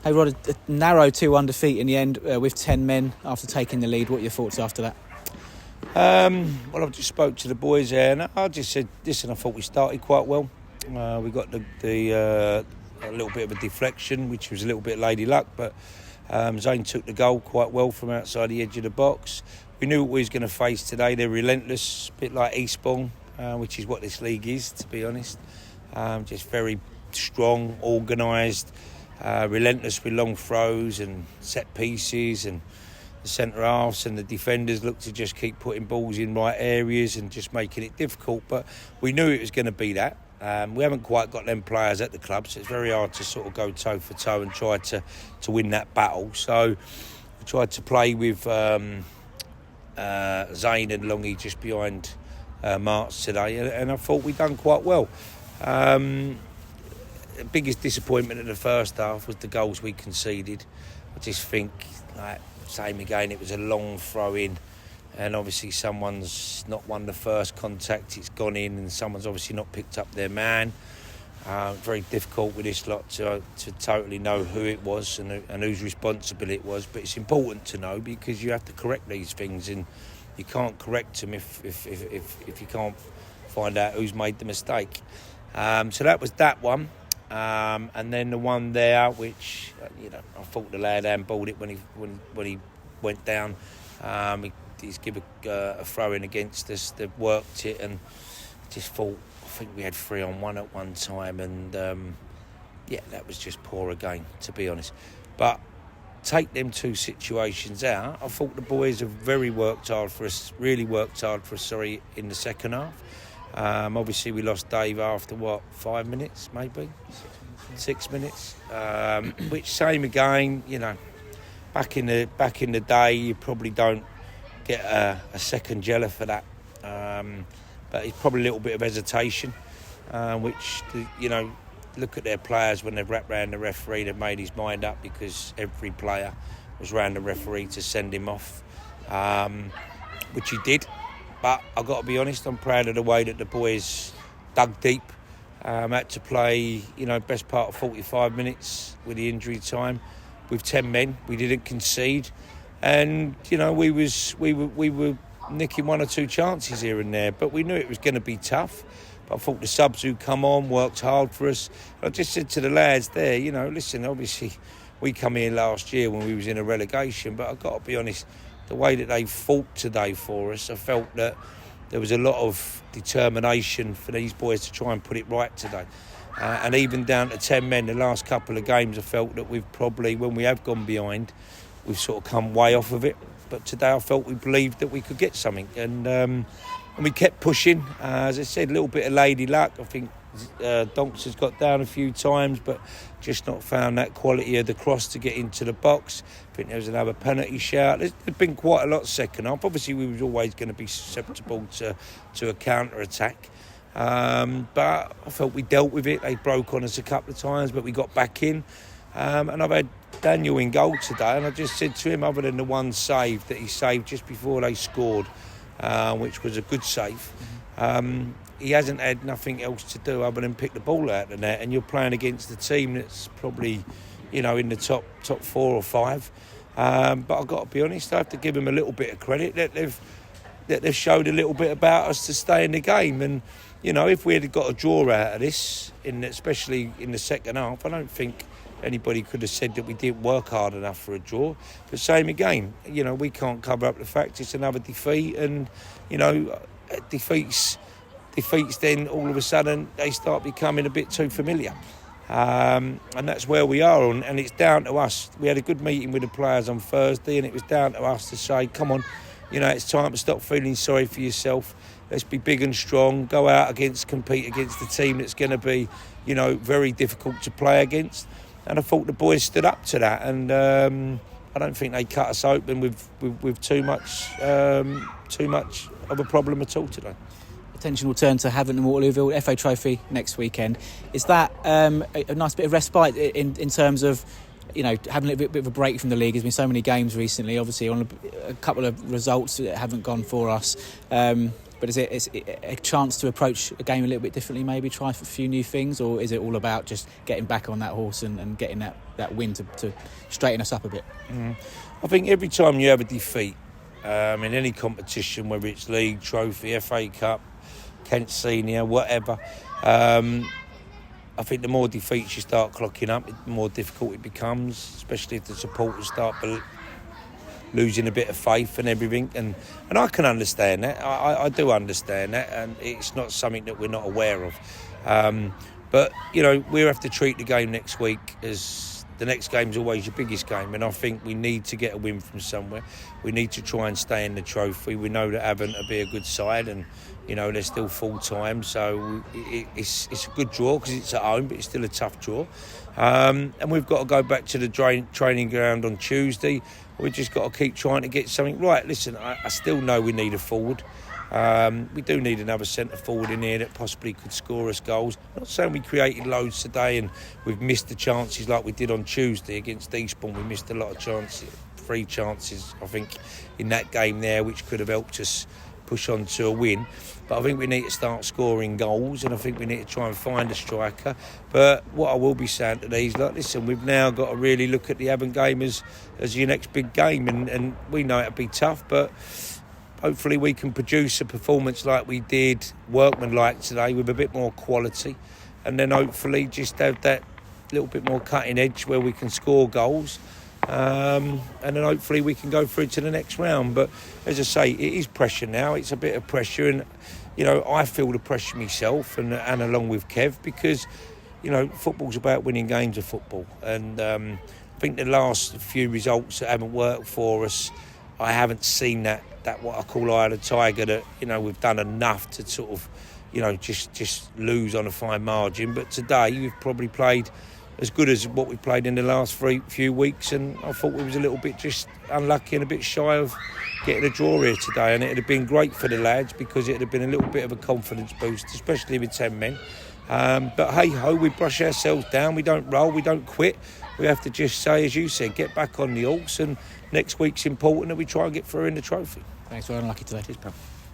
Hey Rod, a narrow 2-1 defeat in the end with 10 men after taking the lead. What are your thoughts after that? Well, I just spoke to the boys there, and I just said, listen, I thought we started quite well. We got a little bit of a deflection, which was a little bit lady luck, but Zane took the goal quite well from outside the edge of the box. We knew what we was going to face today. They're relentless, a bit like Eastbourne, which is what this league is, to be honest. Just very strong, organised, relentless with long throws and set pieces, and the centre halves and the defenders look to just keep putting balls in right areas and just making it difficult. But we knew it was going to be that. We haven't quite got them players at the club, so it's very hard to sort of go toe for toe and try to win that battle. So we tried to play with Zane and Longy just behind March today, and I thought we'd done quite well. The biggest disappointment in the first half was the goals we conceded. I just think, same again, it was a long throw in, and obviously someone's not won the first contact, it's gone in, and someone's obviously not picked up their man. Very difficult with this lot to totally know who it was and whose responsibility it was, but it's important to know because you have to correct these things, and you can't correct them if you can't find out who's made the mistake. So that was that one. And then the one there, which I thought the lad handballed it when he went down. He's given a throw in against us. They've worked it, and just thought, I think we had 3-on-1 at one time, and that was just poor again, to be honest. But take them two situations out, I thought the boys have really worked hard for us in the second half. Obviously we lost Dave after 5 minutes, maybe 6 minutes, which same again, back in the day you probably don't get a second jeller for that, but it's probably a little bit of hesitation, which look at their players when they've wrapped round the referee, they've made his mind up because every player was round the referee to send him off, which he did. But I've got to be honest, I'm proud of the way that the boys dug deep, had to play, best part of 45 minutes with the injury time. With 10 men, we didn't concede. And, we were nicking one or two chances here and there, but we knew it was going to be tough. But I thought the subs who come on worked hard for us. I just said to the lads there, listen, obviously we come here last year when we was in a relegation, but I've got to be honest, the way that they fought today for us, I felt that there was a lot of determination for these boys to try and put it right today. And even down to 10 men, the last couple of games, I felt that we've probably, when we have gone behind, we've sort of come way off of it. But today I felt we believed that we could get something. And we kept pushing. As I said, a little bit of lady luck. I think Donks has got down a few times, but just not found that quality of the cross to get into the box. I think there was another penalty shout. There's been quite a lot second half. Obviously, we was always going to be susceptible to a counter-attack. But I felt we dealt with it. They broke on us a couple of times, but we got back in. And I've had Daniel in goal today, and I just said to him, other than the one save that he saved just before they scored, which was a good save, he hasn't had nothing else to do other than pick the ball out of the net, and you're playing against a team that's probably, in the top 4 or 5. But I've got to be honest, I have to give them a little bit of credit that they've showed a little bit about us to stay in the game. And if we had got a draw out of this, especially in the second half, I don't think anybody could have said that we didn't work hard enough for a draw. But same again, we can't cover up the fact it's another defeat, and defeats then all of a sudden they start becoming a bit too familiar, and that's where we are on. And it's down to us. We had a good meeting with the players on Thursday, and it was down to us to say, come on, it's time to stop feeling sorry for yourself. Let's be big and strong, go out compete against the team that's going to be very difficult to play against. And I thought the boys stood up to that, and I don't think they cut us open with too much of a problem at all today. Attention will turn to Havant and Waterlooville, FA Trophy next weekend. Is that a nice bit of respite in terms of having a little bit of a break from the league? There's been so many games recently, obviously on a couple of results that haven't gone for us. But is it a chance to approach a game a little bit differently, maybe try for a few new things, or is it all about just getting back on that horse and getting that win to straighten us up a bit? I think every time you have a defeat in any competition, whether it's league, trophy, FA Cup, Kent Senior, whatever, I think the more defeats you start clocking up, the more difficult it becomes, especially if the supporters start losing a bit of faith and everything. And I can understand that. I do understand that, and it's not something that we're not aware of. But, you know, we have to treat the game next week as the next game's always your biggest game, and I think we need to get a win from somewhere. We need to try and stay in the trophy. We know that Avon will be a good side, and you know they're still full time, so it's a good draw because it's at home, but it's still a tough draw. And we've got to go back to the training ground on Tuesday. We've just got to keep trying to get something right. Listen, I still know we need a forward. We do need another centre forward in here that possibly could score us goals. I'm not saying we created loads today and we've missed the chances like we did on Tuesday against Eastbourne. We missed a lot of chances, 3 chances, I think, in that game there, which could have helped us push on to a win. But I think we need to start scoring goals, and I think we need to try and find a striker. But what I will be saying today is, like, listen, we've now got to really look at the Avon game as your next big game, and we know it'll be tough, but hopefully we can produce a performance like we did, workmanlike today, with a bit more quality, and then hopefully just have that little bit more cutting edge where we can score goals, and then hopefully we can go through to the next round. But as I say, it is pressure now. It's a bit of pressure, and you know I feel the pressure myself, and along with Kev, because you know football's about winning games of football, and I think the last few results that haven't worked for us, I haven't seen that what I call eye of the tiger, that you know we've done enough to sort of you know just lose on a fine margin. But today we've probably played as good as what we played in the last few weeks, and I thought we was a little bit just unlucky and a bit shy of getting a draw here today. And it would have been great for the lads because it would have been a little bit of a confidence boost, especially with 10 men. But hey ho, we brush ourselves down, we don't roll, we don't quit. We have to just say, as you said, get back on the horse, and next week's important that we try and get through in the trophy. Thanks, well unlucky today. Cheers, pal.